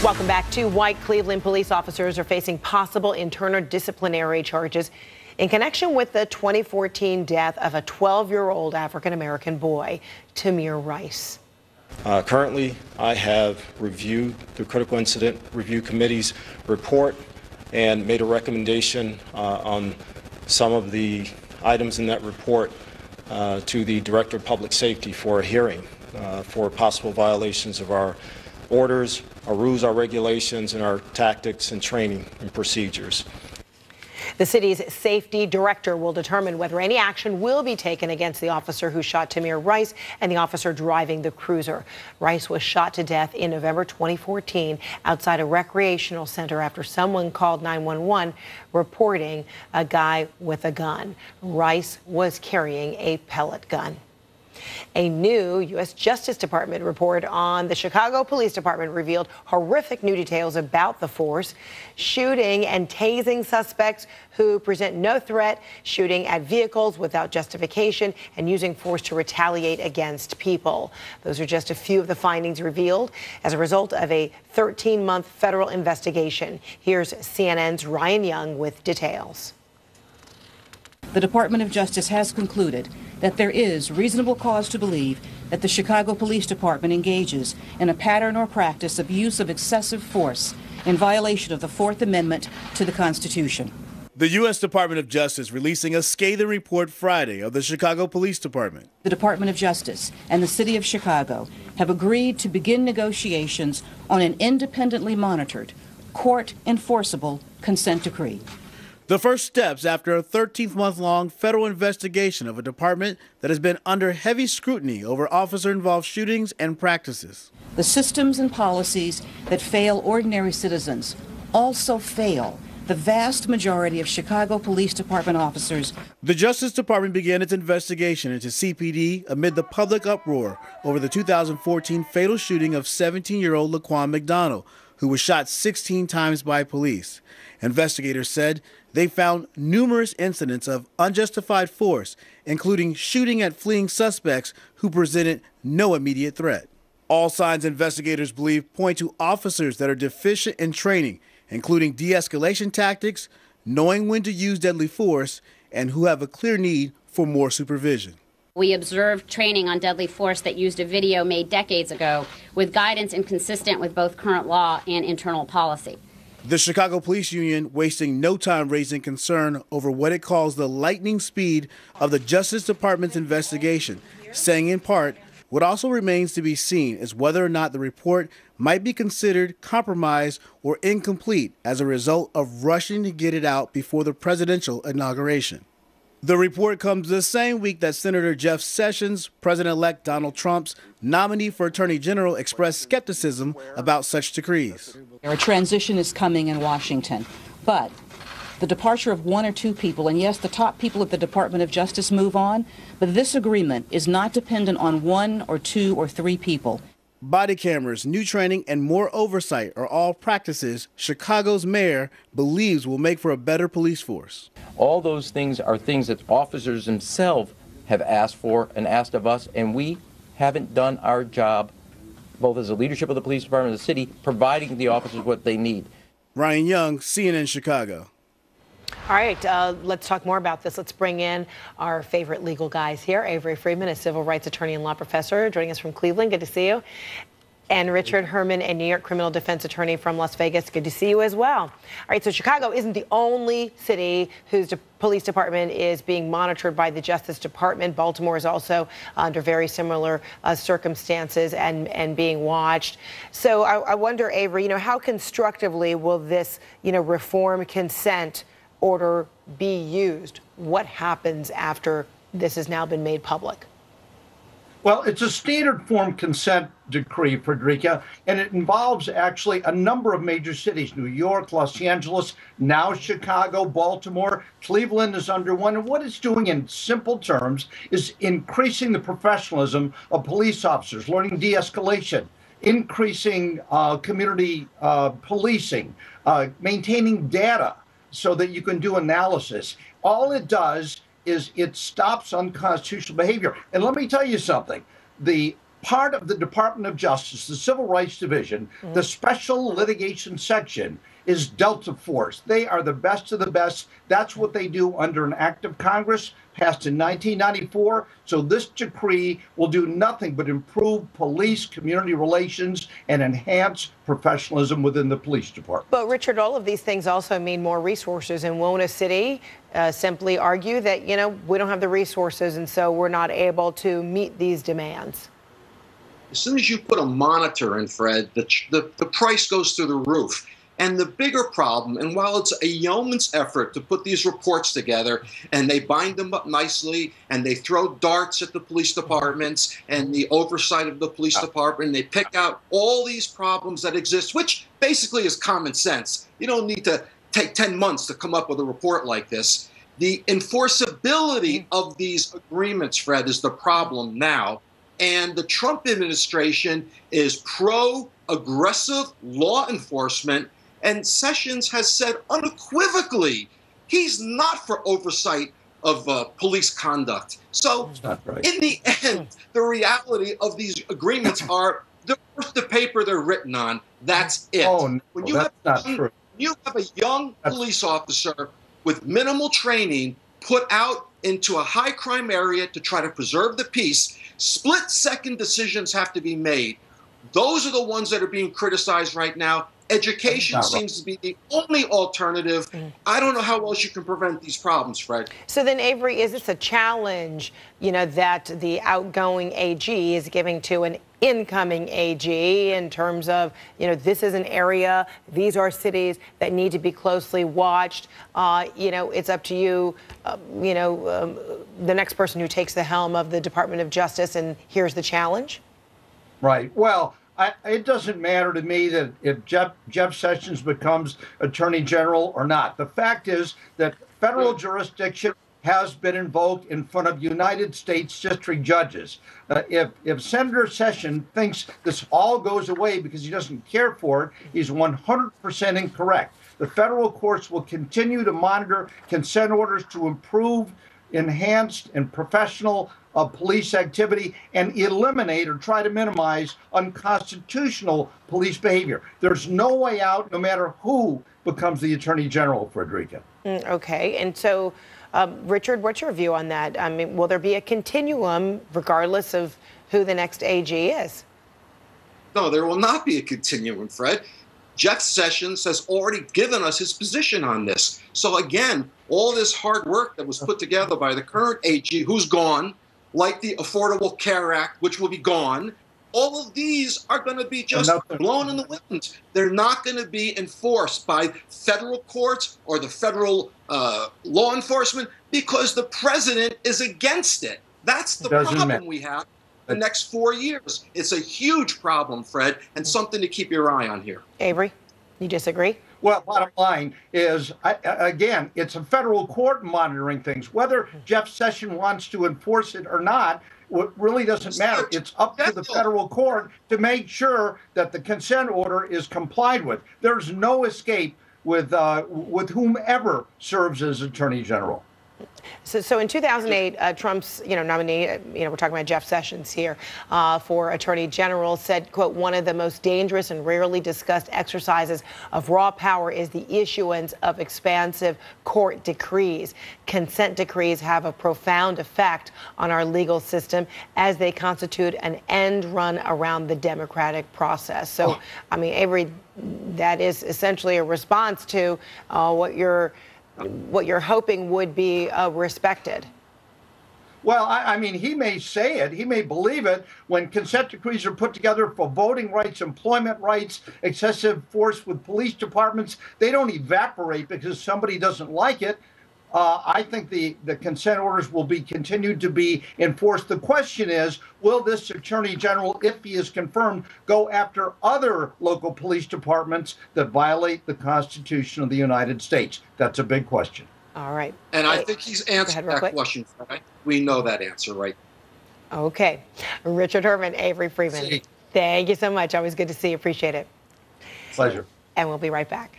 Welcome back. Two white Cleveland police officers are facing possible internal disciplinary charges in connection with the 2014 death of a 12-year-old African-American boy, Tamir Rice. Currently, I have reviewed the Critical Incident Review Committee's report and made a recommendation on some of the items in that report to the Director of Public Safety for a hearing for possible violations of our orders, our rules, our regulations, and our tactics and training and procedures. The city's safety director will determine whether any action will be taken against the officer who shot Tamir Rice and the officer driving the cruiser. Rice was shot to death in November 2014 outside a recreational center after someone called 911 reporting a guy with a gun. Rice was carrying a pellet gun. A new U.S. Justice Department report on the Chicago Police Department revealed horrific new details about the force, shooting and tasing suspects who present no threat, shooting at vehicles without justification, and using force to retaliate against people. Those are just a few of the findings revealed as a result of a 13-month federal investigation. Here's CNN's Ryan Young with details. The Department of Justice has concluded that there is reasonable cause to believe that the Chicago Police Department engages in a pattern or practice of use of excessive force in violation of the Fourth Amendment to the Constitution. The U.S. Department of Justice releasing a scathing report Friday of the Chicago Police Department. The Department of Justice and the City of Chicago have agreed to begin negotiations on an independently monitored, court-enforceable consent decree. The first steps after a 13-month-long federal investigation of a department that has been under heavy scrutiny over officer-involved shootings and practices. The systems and policies that fail ordinary citizens also fail the vast majority of Chicago Police Department officers. The Justice Department began its investigation into CPD amid the public uproar over the 2014 fatal shooting of 17-year-old Laquan McDonald, who was shot 16 times by police. Investigators said they found numerous incidents of unjustified force, including shooting at fleeing suspects who presented no immediate threat. All signs investigators believe point to officers that are deficient in training, including de-escalation tactics, knowing when to use deadly force, and who have a clear need for more supervision. We observed training on deadly force that used a video made decades ago with guidance inconsistent with both current law and internal policy. The Chicago Police Union wasting no time raising concern over what it calls the lightning speed of the Justice Department's investigation, saying in part, what also remains to be seen is whether or not the report might be considered compromised or incomplete as a result of rushing to get it out before the presidential inauguration. The report comes the same week that Senator Jeff Sessions, President-elect Donald Trump's nominee for Attorney General, expressed skepticism about such decrees. A transition is coming in Washington, but the departure of one or two people, and yes, the top people at the Department of Justice move on, but this agreement is not dependent on one or two or three people. Body cameras, new training, and more oversight are all practices Chicago's mayor believes will make for a better police force. All those things are things that officers themselves have asked for and asked of us, and we haven't done our job, both as the leadership of the police department and the city, providing the officers what they need. Ryan Young, CNN Chicago. All right, let's talk more about this. Let's bring in our favorite legal guys here. Avery Friedman, a civil rights attorney and law professor, joining us from Cleveland. Good to see you. And Richard Herman, a New York criminal defense attorney from Las Vegas. Good to see you as well. All right, so Chicago isn't the only city whose police department is being monitored by the Justice Department. Baltimore is also under very similar circumstances and being watched. So I wonder, Avery, how constructively will this, reform consent order be used? What happens after this has now been made public? Well, it's a standard form consent decree, Frederica, and it involves actually a number of major cities: New York, Los Angeles, now Chicago, Baltimore. Cleveland is under one. And what it's doing in simple terms is increasing the professionalism of police officers, learning de-escalation, increasing community policing, maintaining data so that you can do analysis. All it does is it stops unconstitutional behavior. And let me tell you something. The part of the Department of Justice, the Civil Rights Division, the Special Litigation Section, is Delta Force. They are the best of the best. That's what they do under an act of Congress passed in 1994. So this decree will do nothing but improve police community relations and enhance professionalism within the police department. But Richard, all of these things also mean more resources. And won't a city simply argue that, you know, we don't have the resources and so we're not able to meet these demands? As soon as you put a monitor in, Fred, the price goes through the roof. And the bigger problem, and while it's a yeoman's effort to put these reports together, and they bind them up nicely, and they throw darts at the police departments and the oversight of the police department, and they pick out all these problems that exist, which basically is common sense. You don't need to take 10 months to come up with a report like this. The enforceability of these agreements, Fred, is the problem now. And the Trump administration is pro-aggressive law enforcement. And Sessions has said unequivocally he's not for oversight of police conduct. So in the end, the reality of these agreements are they're worth the paper they're written on. That's it. Oh, no, when you that's not true. you have a young police officer with minimal training put out into a high crime area to try to preserve the peace, split-second decisions have to be made. Those are the ones that are being criticized right now. Education seems to be the only alternative. I don't know how else you can prevent these problems, Fred. So then, Avery, is this a challenge, you know, that the outgoing AG is giving to an incoming AG in terms of, you know, this is an area, these are cities that need to be closely watched. You know, it's up to you, the next person who takes the helm of the Department of Justice, and here's the challenge? Right. Well, it doesn't matter to me that if Jeff Sessions becomes Attorney General or not. The fact is that federal jurisdiction has been invoked in front of United States district judges. If Senator Sessions thinks this all goes away because he doesn't care for it, he's 100% incorrect. The federal courts will continue to monitor consent orders to improve enhanced and professional police activity and eliminate or try to minimize unconstitutional police behavior. There's no way out, no matter who becomes the Attorney General, Frederica. Okay. And so, Richard, what's your view on that? I mean, will there be a continuum regardless of who the next AG is? No, there will not be a continuum, Fred. Jeff Sessions has already given us his position on this. So again, all this hard work that was put together by the current AG, who's gone, like the Affordable Care Act, which will be gone, all of these are going to be just blown in the wind. They're not going to be enforced by federal courts or the federal law enforcement because the president is against it. That's the problem we have the next 4 years. It's a huge problem, Fred, and something to keep your eye on here. Avery, you disagree? Well, bottom line is, again, it's a federal court monitoring things. Whether Jeff Sessions wants to enforce it or not, it really doesn't matter. It's up to the federal court to make sure that the consent order is complied with. There's no escape with whomever serves as Attorney General. So in 2008, Trump's nominee, we're talking about Jeff Sessions here, for Attorney General, said, quote, one of the most dangerous and rarely discussed exercises of raw power is the issuance of expansive court decrees. Consent decrees have a profound effect on our legal system as they constitute an end run around the democratic process. So, I mean, Avery, that is essentially a response to what you're hoping would be respected. Well, I mean, he may say it, he may believe it. When consent decrees are put together for voting rights, employment rights, excessive force with police departments, they don't evaporate because somebody doesn't like it. I think the consent orders will be continued to be enforced. The question is, will this Attorney General, if he is confirmed, go after other local police departments that violate the Constitution of the United States? That's a big question. All right. And I think he's answered that question. Right? We know that answer, right? Okay. Richard Herman, Avery Freeman. Thank you so much. Always good to see you. Appreciate it. Pleasure. And we'll be right back.